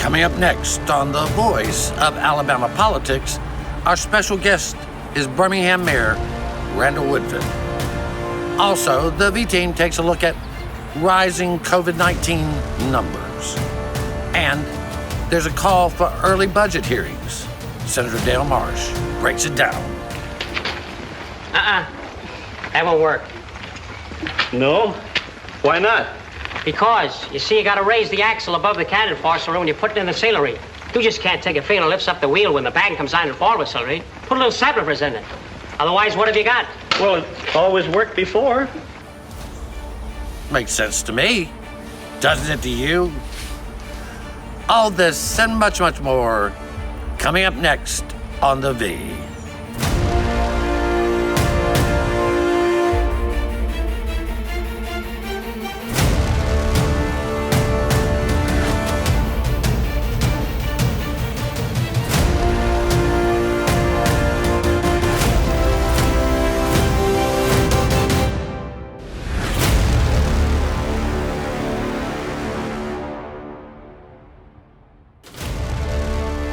Coming up next on The Voice of Alabama Politics, our special guest is Birmingham Mayor Randall Woodfin. Also, the V-Team takes a look at rising COVID-19 numbers. And there's a call for early budget hearings. Senator Dale Marsh breaks it down. That won't work. No? Why not? Because, you see, you gotta raise the axle above the cannon forcemery when you put it in the celery. You just can't take a finger and lifts up the wheel when the bag comes on and fall with celery. Put a little saplifers in it. Otherwise, what have you got? Well, it always worked before. Makes sense to me. Doesn't it to you? All this and much, much more coming up next on The V.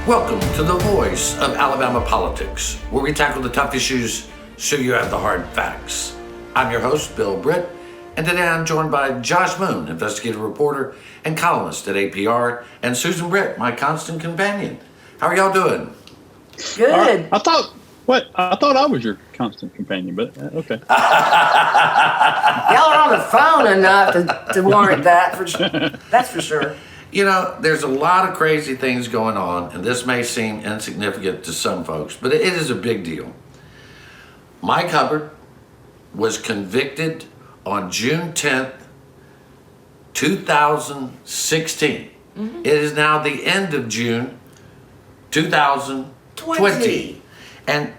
Welcome to The Voice of Alabama Politics, where we tackle the tough issues so you have the hard facts. I'm your host, Bill Britt, and today I'm joined by Josh Moon, investigative reporter and columnist at APR, and Susan Britt, my constant companion. How are y'all doing? Good. I thought I was your constant companion, but okay. Y'all are on the phone enough to warrant that. That's for sure. You know, there's a lot of crazy things going on, and this may seem insignificant to some folks, but it is a big deal. Mike Hubbard was convicted on June 10th, 2016. Mm-hmm. It is now the end of June 2020. And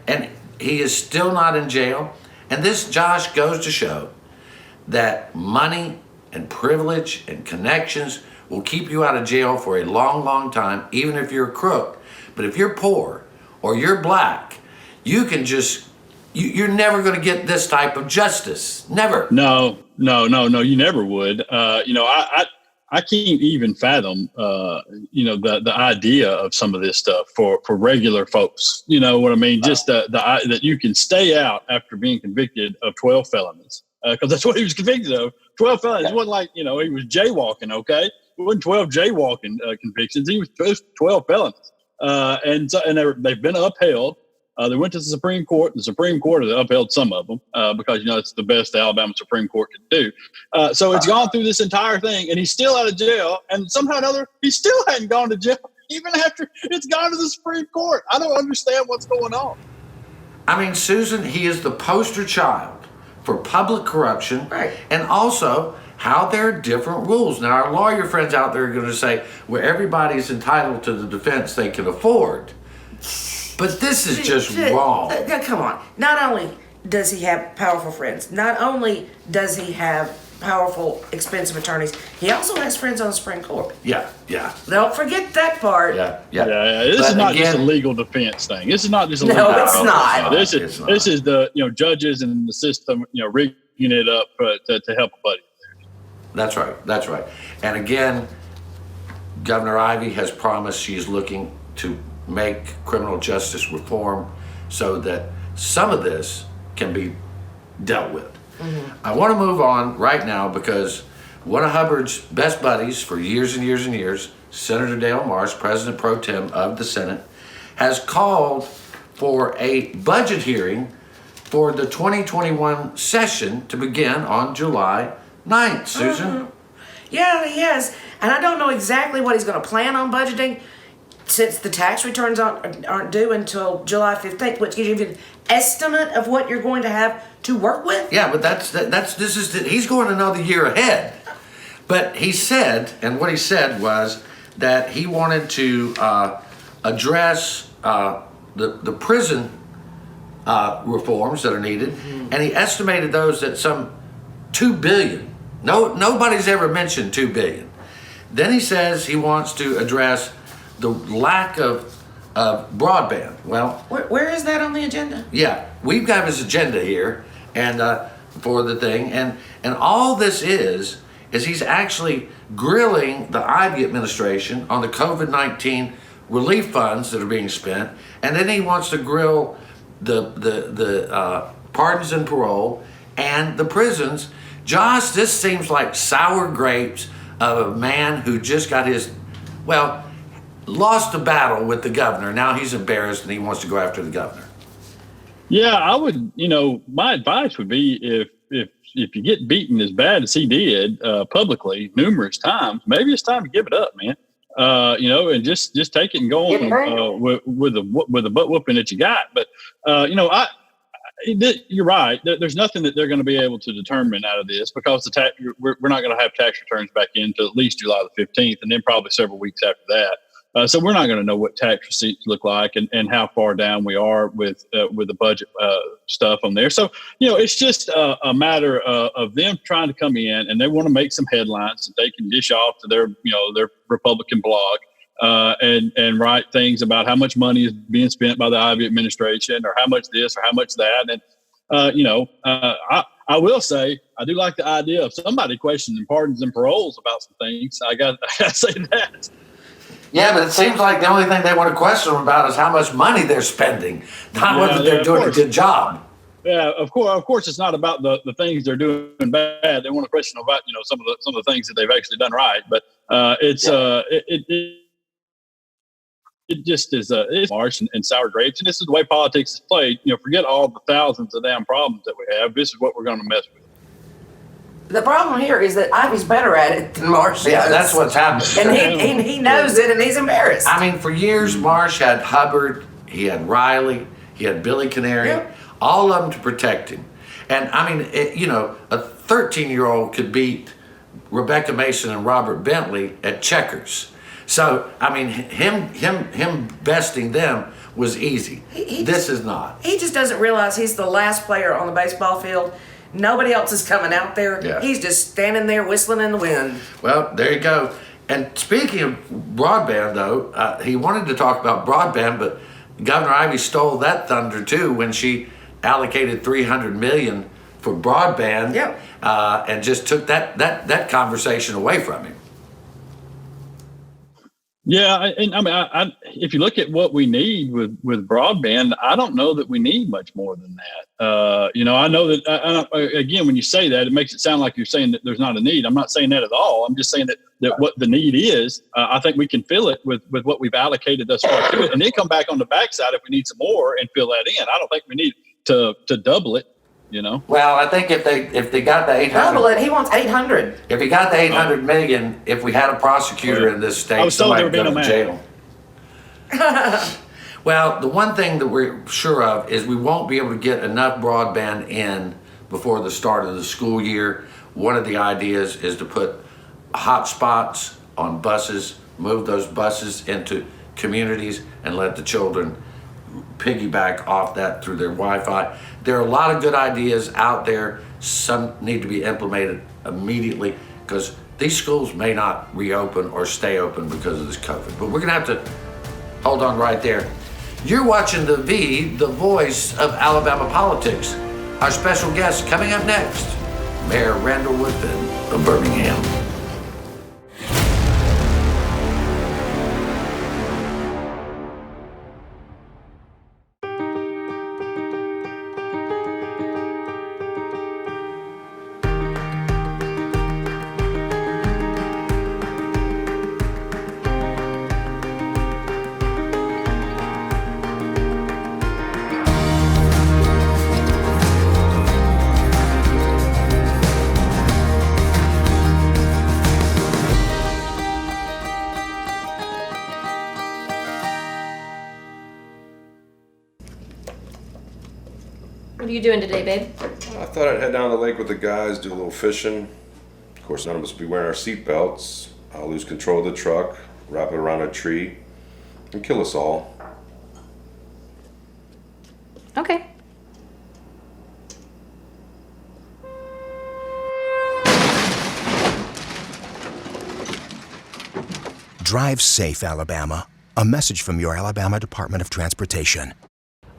he is still not in jail. And this, Josh, goes to show that money and privilege and connections will keep you out of jail for a long, long time, even if you're a crook. But if you're poor or you're black, you can just, you're never going to get this type of justice. Never. No, you never would. I can't even fathom, the idea of some of this stuff for regular folks. You know what I mean? Just that you can stay out after being convicted of 12 felonies, because that's what he was convicted of. 12 felonies. It wasn't like, he was jaywalking, okay? It wasn't 12 jaywalking convictions. He was 12 felonies. And they've been upheld. They went to the Supreme Court. The Supreme Court has upheld some of them because, it's the best the Alabama Supreme Court could do. So it's gone through this entire thing, and he's still out of jail. And somehow or another, he still hadn't gone to jail, even after it's gone to the Supreme Court. I don't understand what's going on. I mean, Susan, he is the poster child for public corruption, right, and also how there are different rules. Now, our lawyer friends out there are going to say, well, everybody's entitled to the defense they can afford. But this is just wrong. Come on. Not only does he have powerful friends, not only does he have powerful, expensive attorneys, he also has friends on the Supreme Court. Yeah. Don't forget that part. Yeah. This is not just a legal defense thing. This is not just a legal defense. No, it's not. This is the judges and the system rigging it up to help a buddy. That's right. And again, Governor Ivey has promised she's looking to make criminal justice reform so that some of this can be dealt with. Mm-hmm. I want to move on right now because one of Hubbard's best buddies for years and years and years, Senator Dale Marsh, President Pro Tem of the Senate, has called for a budget hearing for the 2021 session to begin on July 9th, Susan. Mm-hmm. Yeah, he has. And I don't know exactly what he's going to plan on budgeting since the tax returns aren't due until July 15th, which gives you an estimate of what you're going to have to work with. Yeah, but he's going another year ahead. But he said, and what he said was that he wanted to address the prison reforms that are needed, mm-hmm. and he estimated those at some $2 billion. Nobody's ever mentioned $2 billion. Then he says he wants to address the lack of broadband. Well, where is that on the agenda? Yeah, we've got his agenda here, and for the thing, and all this is is he's actually grilling the Ivey administration on the COVID-19 relief funds that are being spent, and then he wants to grill the pardons and parole and the prisons. Josh, this seems like sour grapes of a man who just got lost a battle with the governor. Now he's embarrassed and he wants to go after the governor. Yeah, I would, my advice would be if you get beaten as bad as he did publicly numerous times, maybe it's time to give it up, man. And just take it and go on with the butt whooping that you got. But you're right. There's nothing that they're going to be able to determine out of this because we're not going to have tax returns back in until at least July the 15th, and then probably several weeks after that. So we're not going to know what tax receipts look like and how far down we are with the budget stuff on there. So, it's just a matter of them trying to come in, and they want to make some headlines that they can dish off to their Republican blog and write things about how much money is being spent by the Ivey administration or how much this or how much that. And, I will say, I do like the idea of somebody questioning pardons and paroles about some things. I got to say that. Yeah, but it seems like the only thing they want to question them about is how much money they're spending, not whether they're doing a good job. Yeah, of course, it's not about the things they're doing bad. They want to question about some of the things that they've actually done right. But it just is it's marsh and sour grapes, and this is the way politics is played. Forget all the thousands of damn problems that we have. This is what we're going to mess with. The problem here is that Ivey's better at it than Marsh is. Yeah, that's what's happening. And he knows it, and he's embarrassed. I mean, for years, Marsh had Hubbard, he had Riley, he had Billy Canary, all of them to protect him. And I mean, a 13-year-old could beat Rebecca Mason and Robert Bentley at checkers. So, I mean, him besting them was easy. This is not. He just doesn't realize he's the last player on the baseball field. Nobody else is coming out there. Yeah. He's just standing there whistling in the wind. Well, there you go. And speaking of broadband, though, he wanted to talk about broadband, but Governor Ivey stole that thunder too when she allocated $300 million for broadband. Yep. And just took that conversation away from him. Yeah, and I mean, if you look at what we need with broadband, I don't know that we need much more than that. I know that, again, when you say that, it makes it sound like you're saying that there's not a need. I'm not saying that at all. I'm just saying that what the need is, I think we can fill it with what we've allocated thus far to it, and then come back on the backside if we need some more and fill that in. I don't think we need to double it. Well, I think if they got the 800, double it. He wants 800. if he got the 800 million, if we had a prosecutor in this state, somebody would go to jail. Well, the one thing that we're sure of is we won't be able to get enough broadband in before the start of the school year. One of the ideas is to put hotspots on buses, move those buses into communities, and let the children piggyback off that through their Wi-Fi. There are a lot of good ideas out there. Some need to be implemented immediately because these schools may not reopen or stay open because of this COVID. But we're going to have to hold on right there. You're watching the voice of Alabama politics. Our special guest coming up next, Mayor Randall Woodfin of Birmingham. What are you doing today, babe? I thought I'd head down to the lake with the guys, do a little fishing. Of course, none of us will be wearing our seatbelts. I'll lose control of the truck, wrap it around a tree, and kill us all. Okay. Drive safe, Alabama. A message from your Alabama Department of Transportation.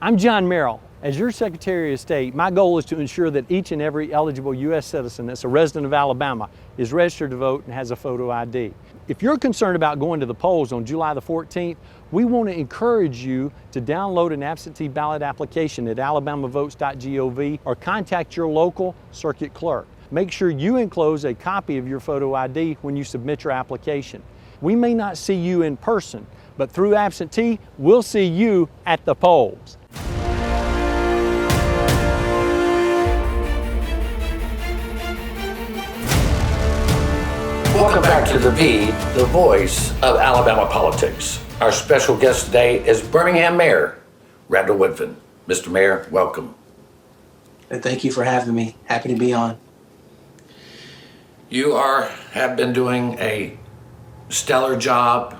I'm John Merrill, As your Secretary of State, my goal is to ensure that each and every eligible U.S. citizen that's a resident of Alabama is registered to vote and has a photo ID. If you're concerned about going to the polls on July the 14th, we want to encourage you to download an absentee ballot application at alabamavotes.gov or contact your local circuit clerk. Make sure you enclose a copy of your photo ID when you submit your application. We may not see you in person, but through absentee, we'll see you at the polls. Welcome back to the voice of Alabama politics. Our special guest today is Birmingham Mayor Randall Woodfin. Mr. Mayor, welcome. Thank you for having me. Happy to be on. You have been doing a stellar job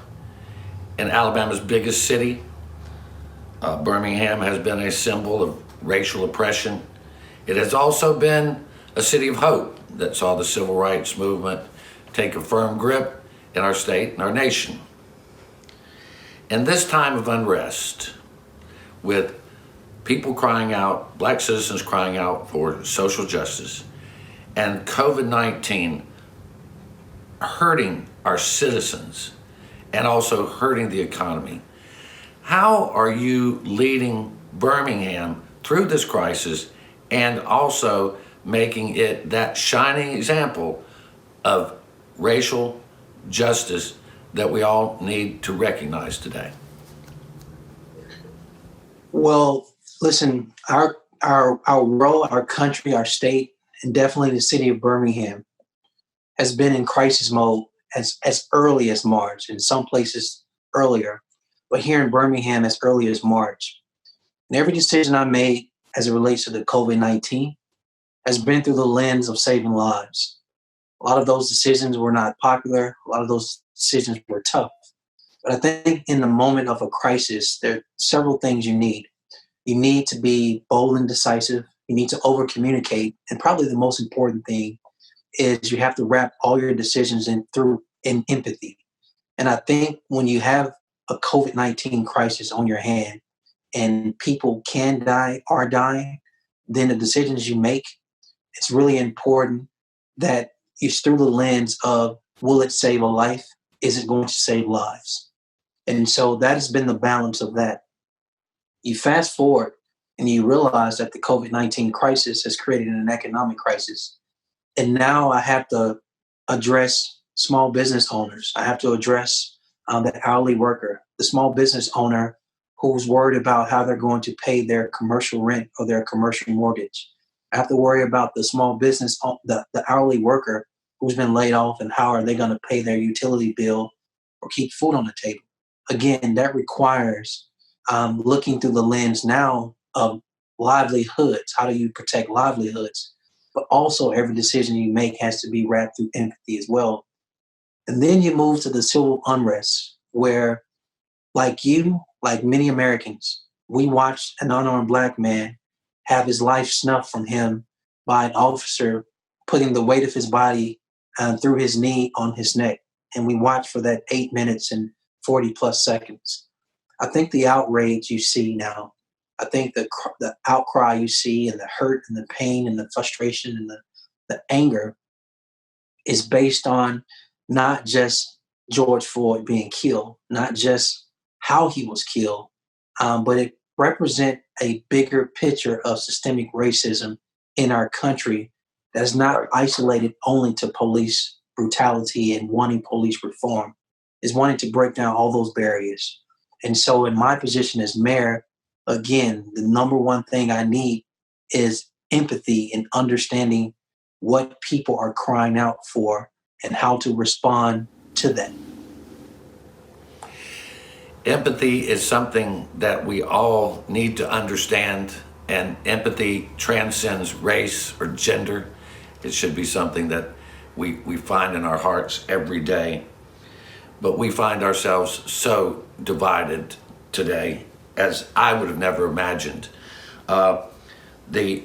in Alabama's biggest city. Birmingham has been a symbol of racial oppression. It has also been a city of hope that saw the civil rights movement take a firm grip in our state and our nation. In this time of unrest, with people crying out, black citizens crying out for social justice, and COVID-19 hurting our citizens and also hurting the economy, how are you leading Birmingham through this crisis and also making it that shining example of racial justice that we all need to recognize today? Well, listen, our role, our country, our state, and definitely the city of Birmingham has been in crisis mode as early as March, in some places earlier, but here in Birmingham as early as March. And every decision I made as it relates to the COVID-19 has been through the lens of saving lives. A lot of those decisions were not popular. A lot of those decisions were tough. But I think in the moment of a crisis, there are several things you need. You need to be bold and decisive. You need to over-communicate. And probably the most important thing is you have to wrap all your decisions in empathy. And I think when you have a COVID-19 crisis on your hand and people can die, are dying, then the decisions you make, it's really important that it's through the lens of, will it save a life? Is it going to save lives? And so that has been the balance of that. You fast forward and you realize that the COVID-19 crisis has created an economic crisis. And now I have to address small business owners. I have to address the hourly worker, the small business owner who's worried about how they're going to pay their commercial rent or their commercial mortgage. I have to worry about the small business, the hourly worker who's been laid off, and how are they going to pay their utility bill or keep food on the table. Again, that requires looking through the lens now of livelihoods. How do you protect livelihoods? But also every decision you make has to be wrapped through empathy as well. And then you move to the civil unrest where, like you, like many Americans, we watched an unarmed black man have his life snuffed from him by an officer putting the weight of his body through his knee on his neck. And we watched for that 8 minutes and 40 plus seconds. I think the outrage you see now, I think the outcry you see and the hurt and the pain and the frustration and the anger is based on not just George Floyd being killed, not just how he was killed, but it represent a bigger picture of systemic racism in our country that is not isolated only to police brutality and wanting police reform, is wanting to break down all those barriers. And so in my position as mayor, again, the number one thing I need is empathy and understanding what people are crying out for and how to respond to that. Empathy is something that we all need to understand, and empathy transcends race or gender. It should be something that we find in our hearts every day. But we find ourselves so divided today, as I would have never imagined. The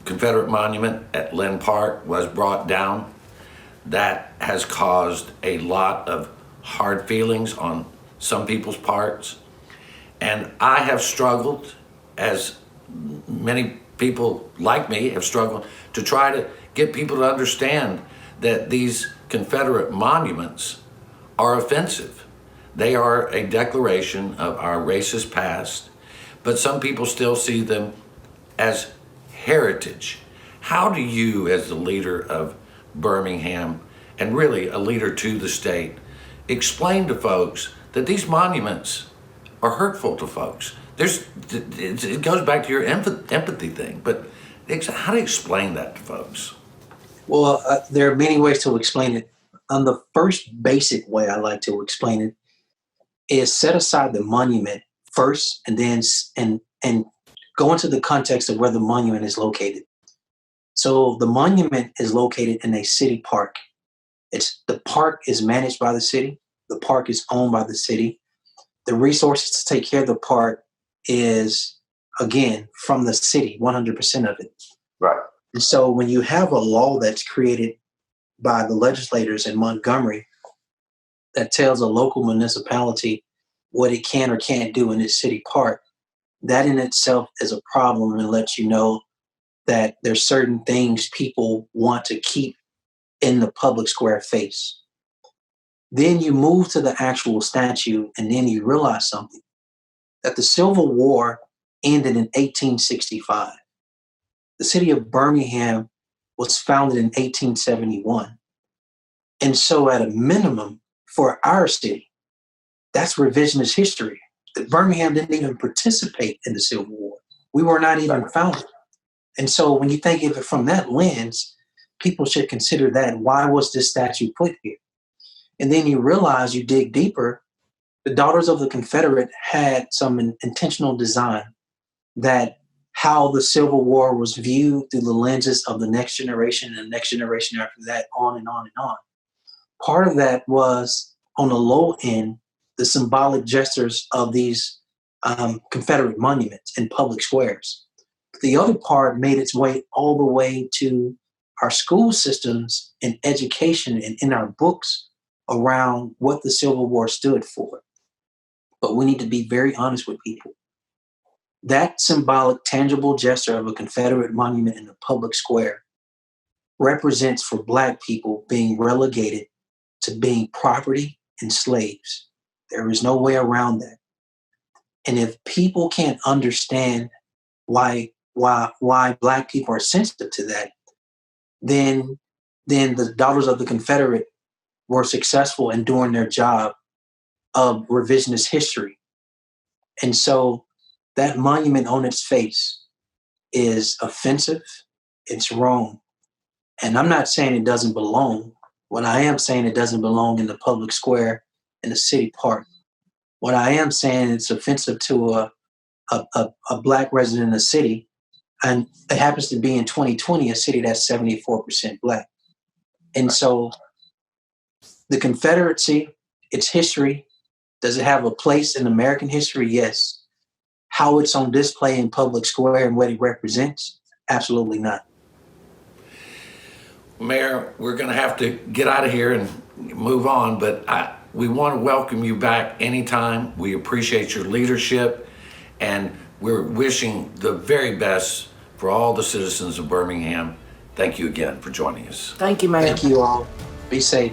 Confederate monument at Lynn Park was brought down. That has caused a lot of hard feelings on some people's parts. And I have struggled, as many people like me have struggled to try to get people to understand that these Confederate monuments are offensive. They are a declaration of our racist past, but some people still see them as heritage. How do you, as the leader of Birmingham, and really a leader to the state, explain to folks that these monuments are hurtful to folks? It goes back to your empathy thing, but how do you explain that to folks? Well, there are many ways to explain it. The first basic way I like to explain it is set aside the monument first, and then and go into the context of where the monument is located. So the monument is located in a city park. The park is managed by the city. The park is owned by the city. The resources to take care of the park is, again, from the city, 100% of it. Right. And so when you have a law that's created by the legislators in Montgomery that tells a local municipality what it can or can't do in its city park, that in itself is a problem and lets you know that there's certain things people want to keep in the public square face. Then you move to the actual statute, and then you realize something, that the Civil War ended in 1865. The city of Birmingham was founded in 1871. And so at a minimum for our city, that's revisionist history. That Birmingham didn't even participate in the Civil War. We were not even founded. And so when you think of it from that lens, people should consider that. Why was this statue put here? And then you realize, you dig deeper, the Daughters of the Confederate had some intentional design that how the Civil War was viewed through the lenses of the next generation and the next generation after that, on and on and on. Part of that was, on the low end, the symbolic gestures of these Confederate monuments in public squares. But the other part made its way all the way to our school systems and education and in our books around what the Civil War stood for. But we need to be very honest with people. That symbolic, tangible gesture of a Confederate monument in the public square represents for Black people being relegated to being property and slaves. There is no way around that. And if people can't understand why Black people are sensitive to that, then the Daughters of the Confederate were successful in doing their job of revisionist history. And so that monument on its face is offensive, it's wrong. And I'm not saying it doesn't belong. What I am saying, it doesn't belong in the public square in the city park. What I am saying, it's offensive to a Black resident in the city, and it happens to be in 2020, a city that's 74% Black. And so the Confederacy, its history, does it have a place in American history? Yes. How it's on display in public square and what it represents? Absolutely not. Mayor, we're going to have to get out of here and move on, but we want to welcome you back anytime. We appreciate your leadership, and we're wishing the very best for all the citizens of Birmingham. Thank you again for joining us. Thank you, Mayor. Thank you all. Be safe.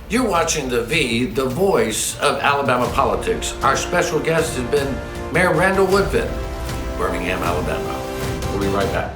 You're watching The V, the voice of Alabama politics. Our special guest has been Mayor Randall Woodfin, Birmingham, Alabama. We'll be right back.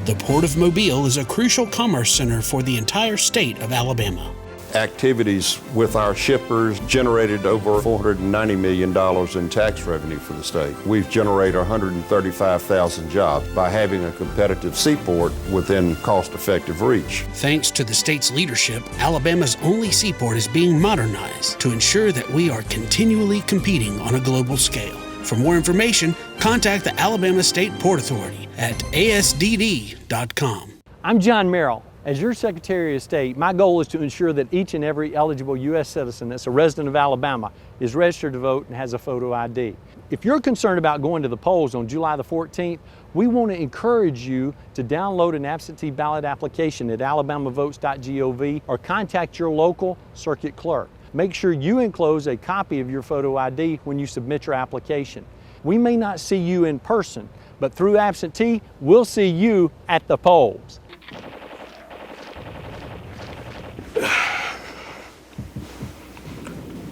The Port of Mobile is a crucial commerce center for the entire state of Alabama. Activities with our shippers generated over $490 million in tax revenue for the state. We've generated 135,000 jobs by having a competitive seaport within cost-effective reach. Thanks to the state's leadership, Alabama's only seaport is being modernized to ensure that we are continually competing on a global scale. For more information, contact the Alabama State Port Authority at asdd.com. I'm John Merrill, As your Secretary of State, my goal is to ensure that each and every eligible U.S. citizen that's a resident of Alabama is registered to vote and has a photo ID. If you're concerned about going to the polls on July the 14th, we want to encourage you to download an absentee ballot application at alabamavotes.gov or contact your local circuit clerk. Make sure you enclose a copy of your photo ID when you submit your application. We may not see you in person, but through absentee, we'll see you at the polls.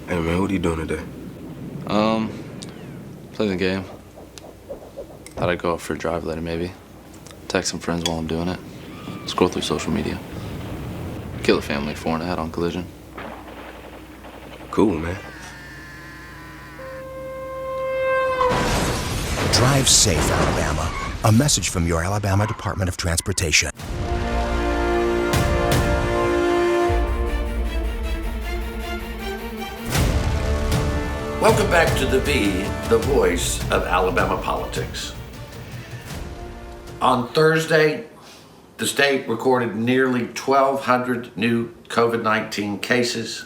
Hey man, what are you doing today? Playing the game. Thought I'd go out for a drive later maybe. Text some friends while I'm doing it. Scroll through social media. Kill a family 4 and a head on collision. Cool, man. Drive safe, Alabama. A message from your Alabama Department of Transportation. Welcome back to The V, the voice of Alabama politics. On Thursday, the state recorded nearly 1,200 new COVID-19 cases.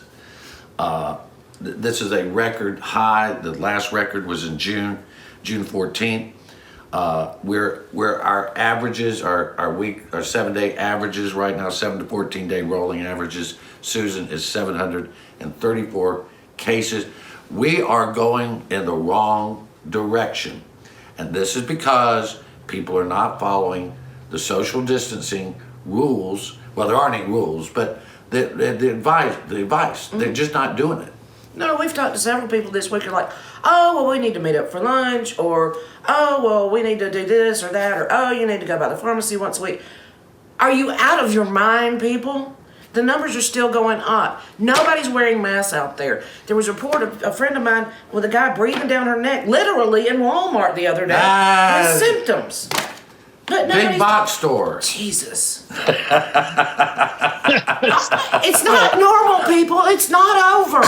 This is a record high. The last record was in June 14th. Where our averages, our 7-day averages right now, 7 to 14 day rolling averages, Susan, is 734 cases. We are going in the wrong direction. And this is because people are not following the social distancing rules. Well, there aren't any rules, but the advice, they're just not doing it. No, we've talked to several people this week who are like, oh, well, we need to meet up for lunch, or, oh, well, we need to do this or that, or, oh, you need to go by the pharmacy once a week. Are you out of your mind, people? The numbers are still going up. Nobody's wearing masks out there. There was a report of a friend of mine with a guy breathing down her neck, literally in Walmart the other day, with symptoms. But big box store. Jesus. It's not normal, people. It's not over.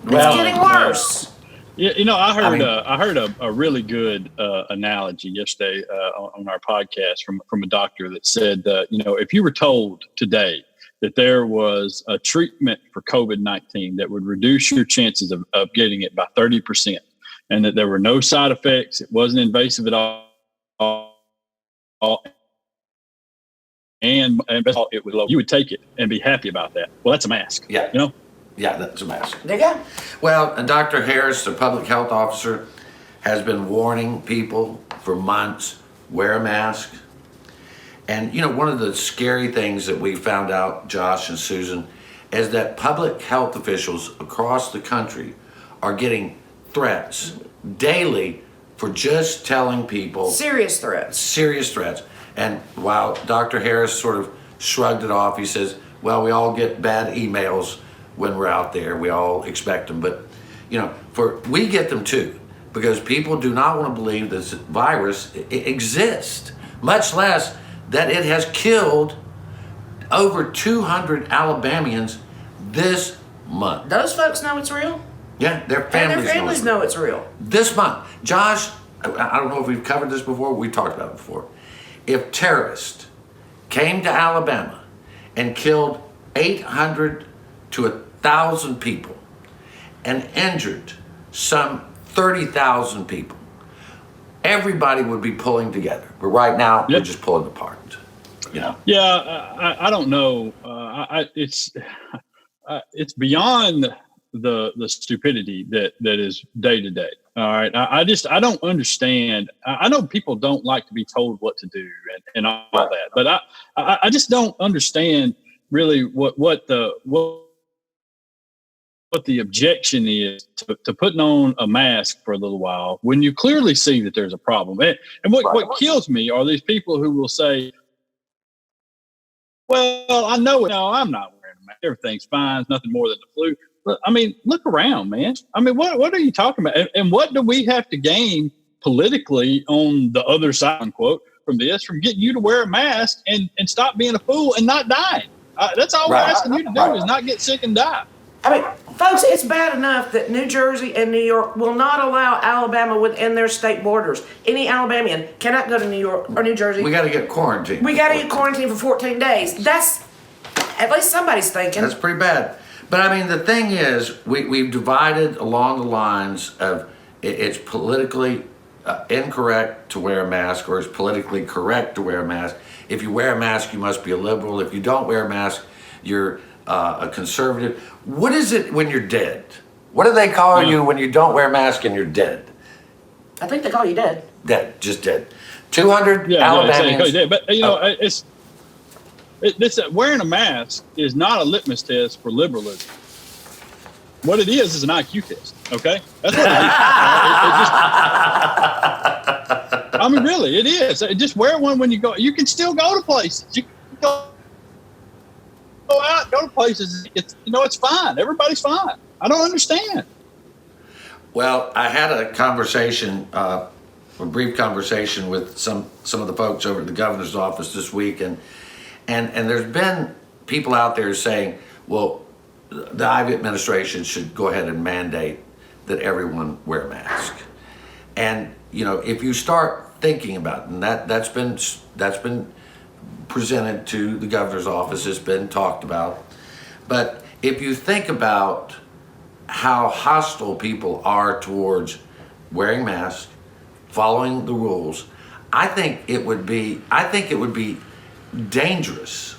It's getting worse. Yeah, I heard a really good analogy yesterday on our podcast from a doctor that said, if you were told today that there was a treatment for COVID-19 that would reduce your chances of getting it by 30%, and that there were no side effects, it wasn't invasive at all, and it was low, you would take it and be happy about that. Well, that's a mask. Yeah. Yeah, that's a mask. There you go. Well, and Dr. Harris, the public health officer, has been warning people for months, wear a mask. And, one of the scary things that we found out, Josh and Susan, is that public health officials across the country are getting threats daily for just telling people. Serious threats. And while Dr. Harris sort of shrugged it off, he says, well, we all get bad emails when we're out there. We all expect them. But, we get them too, because people do not want to believe this virus exists, much less that it has killed over 200 Alabamians this month. Those folks know it's real. Yeah, their families know it's real. This month. Josh, I don't know if we've covered this before. We talked about it before. If terrorists came to Alabama and killed 800 to 1,000 people and injured some 30,000 people, everybody would be pulling together. But right now, we're just pulling apart. Yeah, I don't know. It's beyond the stupidity that is day to day. All right, I don't understand. I know people don't like to be told what to do and all that, but I just don't understand really what the objection is to putting on a mask for a little while when you clearly see that there's a problem. And what kills me are these people who will say, well, I know it. No, I'm not wearing a mask. Everything's fine. It's nothing more than the flu. But, look around, man. What are you talking about? And what do we have to gain politically on the other side, unquote, from getting you to wear a mask and stop being a fool and not dying? That's all we're asking you to do is not get sick and die. Folks, it's bad enough that New Jersey and New York will not allow Alabama within their state borders. Any Alabamian cannot go to New York or New Jersey. We got to get quarantined. We got to get quarantined for 14 days. That's, at least somebody's thinking. That's pretty bad. But I mean, the thing is, we've divided along the lines of it's politically incorrect to wear a mask, or it's politically correct to wear a mask. If you wear a mask, you must be a liberal. If you don't wear a mask, you're a conservative. What is it when you're dead? What do they call you when you don't wear a mask and you're dead? I think they call you dead. Dead, just dead. 200 Alabamians. Yeah, but you know, wearing a mask is not a litmus test for liberalism. What it is an IQ test. Okay, that's what it is. I mean, really, it is. Just wear one when you go. You can still go to places. You can go out, go to places. It's fine. Everybody's fine. I don't understand. Well, I had a conversation, a brief conversation with some of the folks over at the governor's office this week, and there's been people out there saying, well, the Ivey administration should go ahead and mandate that everyone wear a mask. And if you start thinking about it, and that's been presented to the governor's office, it's been talked about. But if you think about how hostile people are towards wearing masks, following the rules, I think it would be dangerous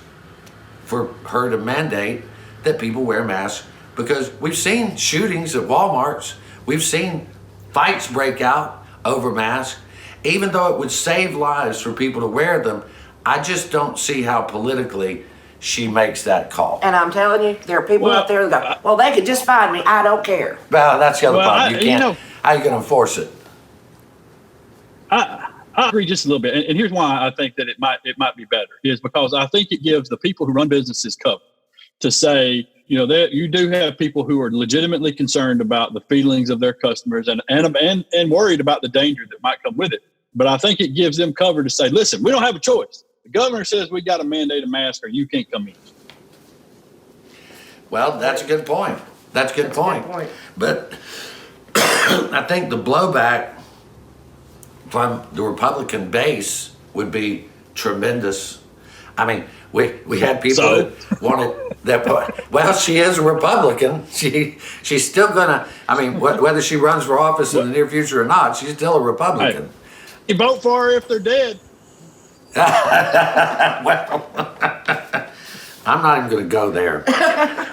for her to mandate that people wear masks, because we've seen shootings at Walmarts, we've seen fights break out over masks. Even though it would save lives for people to wear them, I just don't see how politically she makes that call. And I'm telling you, there are people out there who go, well, they could just find me. I don't care. Well, that's the other problem. You can't. How are you going to enforce it? I agree just a little bit, and here's why I think that it might be better, is because I think it gives the people who run businesses cover to say, you do have people who are legitimately concerned about the feelings of their customers and worried about the danger that might come with it. But I think it gives them cover to say, listen, we don't have a choice. The governor says we got to mandate a mask or you can't come in. Well, that's a good point. That's a good point. But I think the blowback from the Republican base would be tremendous. I mean, we had people who wanted that. Well, she is a Republican. She's still gonna. I mean, whether she runs for office in the near future or not, she's still a Republican. Hey, you vote for her if they're dead. Well, I'm not even going to go there.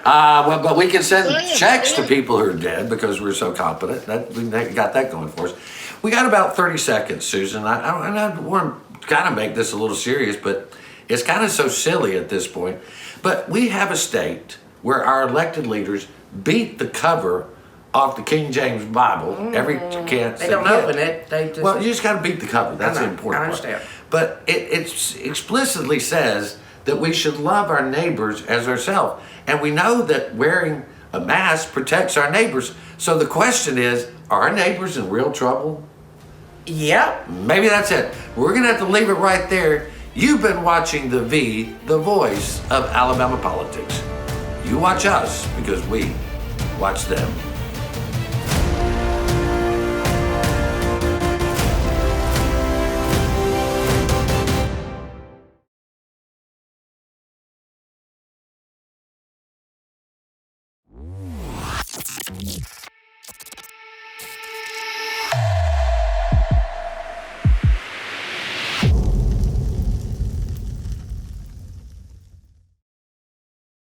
But we can send checks to people who are dead because we're so competent. We got that going for us. We got about 30 seconds, Susan. I want to kind of make this a little serious, but it's kind of so silly at this point. But we have a state where our elected leaders beat the cover off the King James Bible every chance they don't open it. They just, well, you just got to beat the cover. That's the important I understand. part. But it explicitly says that we should love our neighbors as ourselves. And we know that wearing a mask protects our neighbors. So the question is, are our neighbors in real trouble? Yep. Maybe that's it. We're going to have to leave it right there. You've been watching The V, the voice of Alabama politics. You watch us because we watch them.